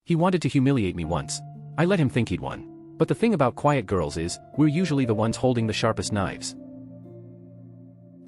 He wanted to humiliate me once. I let him think he'd won. But the thing about quiet girls is, we're usually the ones holding the sharpest knives.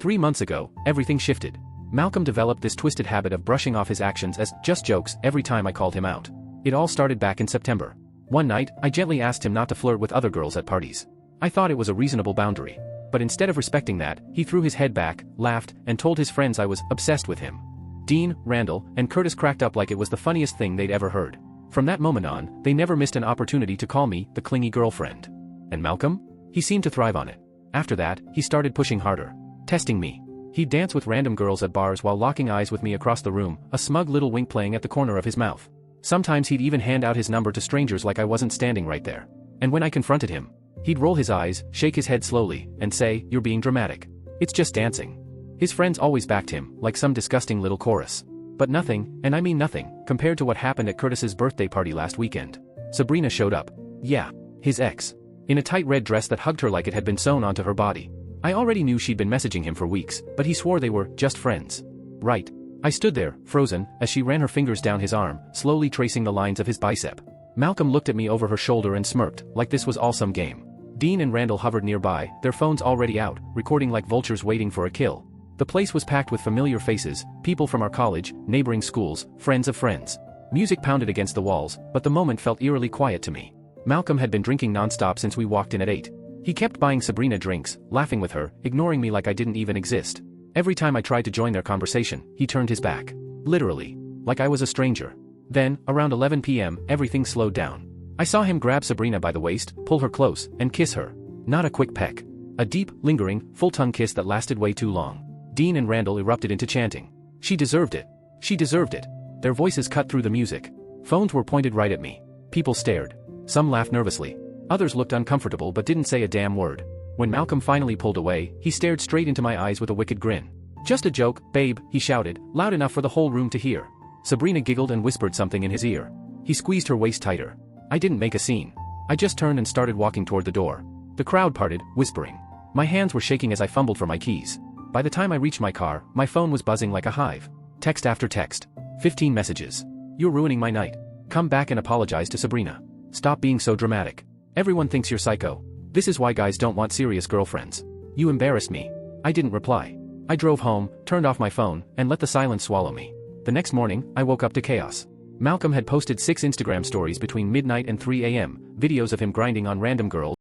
3 months ago, everything shifted. Malcolm developed this twisted habit of brushing off his actions as just jokes every time I called him out. It all started back in September. One night, I gently asked him not to flirt with other girls at parties. I thought it was a reasonable boundary. But instead of respecting that, he threw his head back, laughed, and told his friends I was obsessed with him. Dean, Randall, and Curtis cracked up like it was the funniest thing they'd ever heard. From that moment on, they never missed an opportunity to call me the clingy girlfriend. And Malcolm? He seemed to thrive on it. After that, he started pushing harder. Testing me. He'd dance with random girls at bars while locking eyes with me across the room, a smug little wink playing at the corner of his mouth. Sometimes he'd even hand out his number to strangers like I wasn't standing right there. And when I confronted him, he'd roll his eyes, shake his head slowly, and say, "You're being dramatic. It's just dancing." His friends always backed him, like some disgusting little chorus. But nothing, and I mean nothing, compared to what happened at Curtis's birthday party last weekend. Sabrina showed up. Yeah, his ex. In a tight red dress that hugged her like it had been sewn onto her body. I already knew she'd been messaging him for weeks, but he swore they were just friends. Right. I stood there, frozen, as she ran her fingers down his arm, slowly tracing the lines of his bicep. Malcolm looked at me over her shoulder and smirked, like this was all some game. Dean and Randall hovered nearby, their phones already out, recording like vultures waiting for a kill. The place was packed with familiar faces, people from our college, neighboring schools, friends of friends. Music pounded against the walls, but the moment felt eerily quiet to me. Malcolm had been drinking nonstop since we walked in at 8. He kept buying Sabrina drinks, laughing with her, ignoring me like I didn't even exist. Every time I tried to join their conversation, he turned his back. Literally. Like I was a stranger. Then, around 11 p.m., everything slowed down. I saw him grab Sabrina by the waist, pull her close, and kiss her. Not a quick peck. A deep, lingering, full-tongue kiss that lasted way too long. Dean and Randall erupted into chanting. She deserved it. She deserved it. Their voices cut through the music. Phones were pointed right at me. People stared. Some laughed nervously. Others looked uncomfortable but didn't say a damn word. When Malcolm finally pulled away, he stared straight into my eyes with a wicked grin. "Just a joke, babe," he shouted, loud enough for the whole room to hear. Sabrina giggled and whispered something in his ear. He squeezed her waist tighter. I didn't make a scene. I just turned and started walking toward the door. The crowd parted, whispering. My hands were shaking as I fumbled for my keys. By the time I reached my car, my phone was buzzing like a hive. Text after text. 15 messages. "You're ruining my night. Come back and apologize to Sabrina. Stop being so dramatic. Everyone thinks you're psycho. This is why guys don't want serious girlfriends. You embarrassed me." I didn't reply. I drove home, turned off my phone, and let the silence swallow me. The next morning, I woke up to chaos. Malcolm had posted 6 Instagram stories between midnight and 3 a.m., videos of him grinding on random girls.